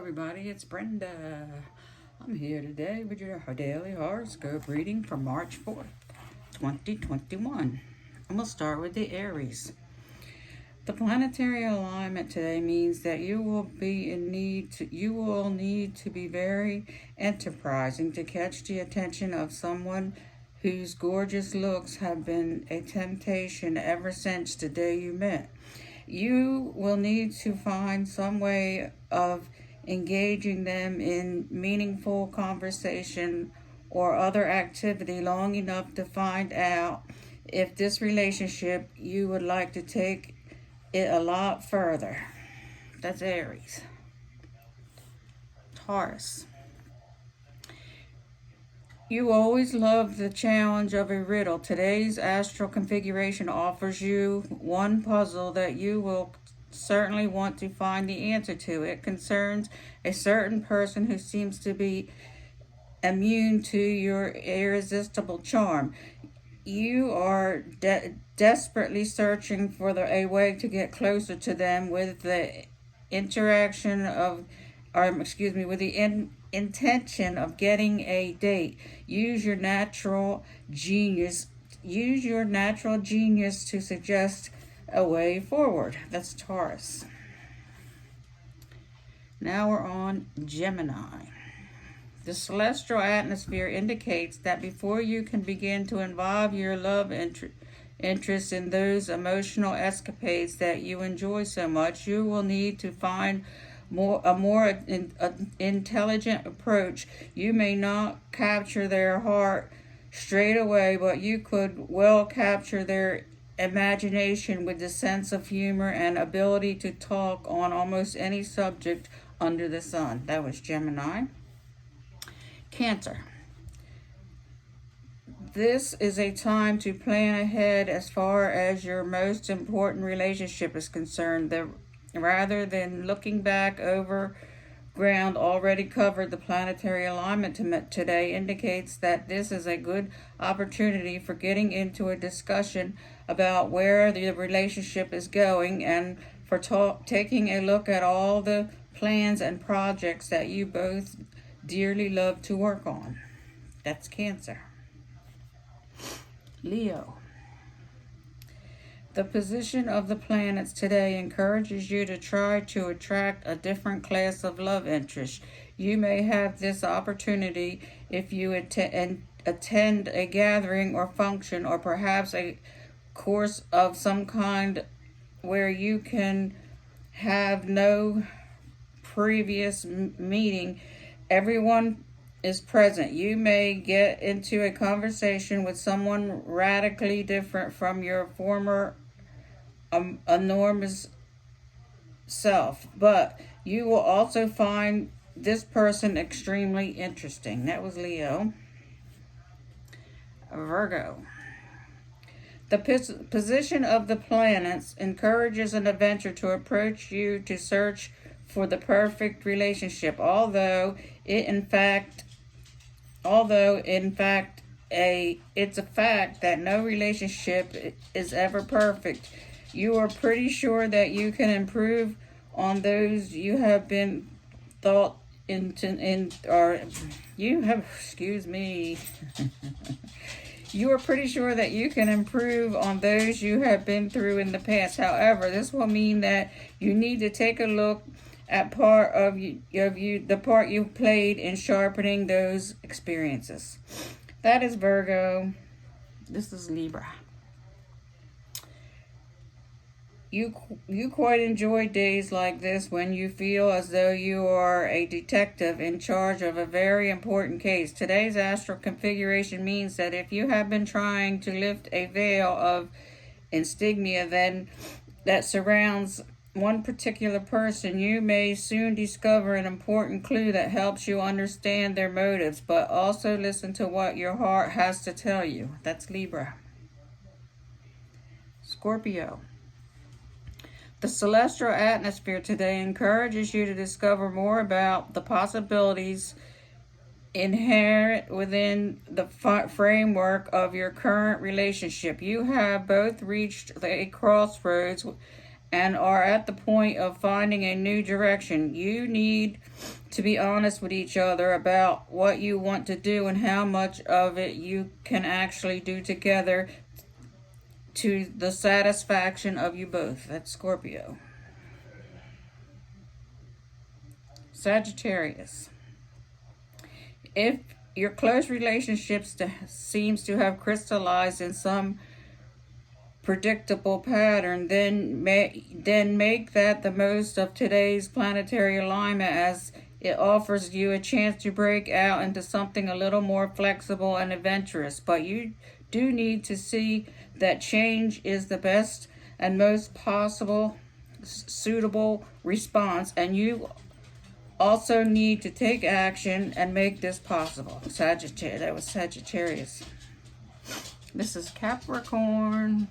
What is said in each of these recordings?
everybody, it's Brenda. I'm here today with your daily horoscope reading for March 4th, 2021. I'm going to start with the Aries. The planetary alignment today means that you will need to be very enterprising to catch the attention of someone whose gorgeous looks have been a temptation ever since the day you met. You will need to find some way of engaging them in meaningful conversation or other activity long enough to find out if this relationship you would like to take it a lot further. That's Aries. Taurus. You always love the challenge of a riddle. Today's astral configuration offers you one puzzle that you will certainly want to find the answer to. It concerns a certain person who seems to be immune to your irresistible charm. You are desperately searching for a way to get closer to them with the intention of getting a date. Use your natural genius to suggest a way forward. That's Taurus. Now we're on Gemini. The celestial atmosphere indicates that before you can begin to involve your love interest in those emotional escapades that you enjoy so much, you will need to find a more intelligent approach. You may not capture their heart straight away, but you could well capture their imagination with the sense of humor and ability to talk on almost any subject under the sun. That was Gemini. Cancer. This is a time to plan ahead as far as your most important relationship is concerned. Rather than looking back over ground already covered, the planetary alignment today indicates that this is a good opportunity for getting into a discussion about where the relationship is going and for taking a look at all the plans and projects that you both dearly love to work on. That's Cancer. Leo. The position of the planets today encourages you to try to attract a different class of love interest. You may have this opportunity if you attend a gathering or function, or perhaps a course of some kind where you can have no previous meeting. Everyone is present. You may get into a conversation with someone radically different from your former enormous self, but you will also find this person extremely interesting. That was Leo. Virgo. The position of the planets encourages an adventure to approach you to search for the perfect relationship, although in fact it's a fact that no relationship is ever perfect. You are pretty sure that you can improve on those you have been You are pretty sure that you can improve on those you have been through in the past. However, this will mean that you need to take a look at the part you played in sharpening those experiences. That is Virgo. This is Libra. You quite enjoy days like this when you feel as though you are a detective in charge of a very important case. Today's astral configuration means that if you have been trying to lift a veil of insignia that surrounds one particular person, you may soon discover an important clue that helps you understand their motives, but also listen to what your heart has to tell you. That's Libra. Scorpio. The celestial atmosphere today encourages you to discover more about the possibilities inherent within the framework of your current relationship. You have both reached a crossroads and are at the point of finding a new direction. You need to be honest with each other about what you want to do and how much of it you can actually do together to the satisfaction of you both. That's Scorpio. Sagittarius. If your close relationships seems to have crystallized in some predictable pattern, then make that the most of today's planetary alignment, as it offers you a chance to break out into something a little more flexible and adventurous. But you do need to see that change is the best and most possible suitable response, and you also need to take action and make this possible. Sagittarius. That was Sagittarius. This is Capricorn.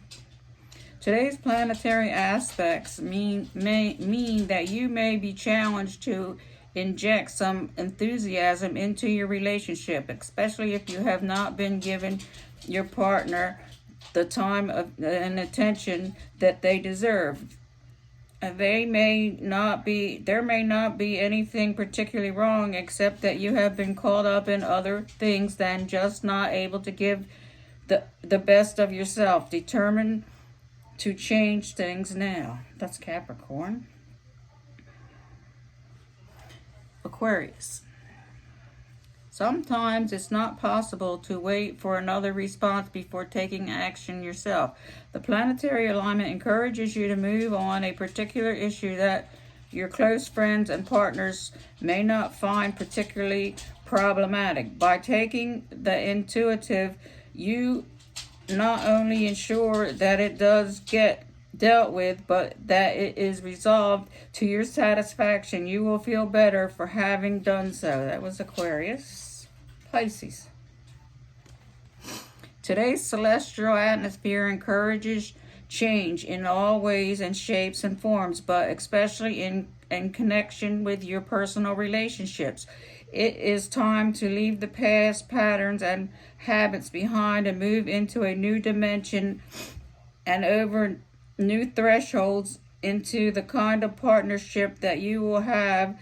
Today's planetary aspects mean that you may be challenged to inject some enthusiasm into your relationship, especially if you have not been given your partner the time and attention that they deserve. There may not be anything particularly wrong, except that you have been caught up in other things than just not able to give the best of yourself. Determined to change things now. That's Capricorn. Aquarius. Sometimes it's not possible to wait for another response before taking action yourself. The planetary alignment encourages you to move on a particular issue that your close friends and partners may not find particularly problematic. By taking the initiative, you not only ensure that it does get dealt with, but that it is resolved to your satisfaction. You will feel better for having done so. That was Aquarius. Pisces. Today's celestial atmosphere encourages change in all ways and shapes and forms, but especially in connection with your personal relationships. It is time to leave the past patterns and habits behind and move into a new dimension and over new thresholds into the kind of partnership that you will have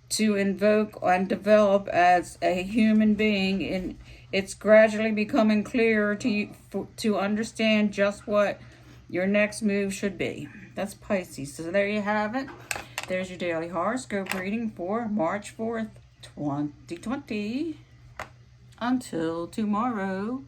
to invoke and develop as a human being. And it's gradually becoming clearer to you to understand just what your next move should be. That's Pisces. So there you have it. There's your daily horoscope reading for March 4th, 2020. Until tomorrow.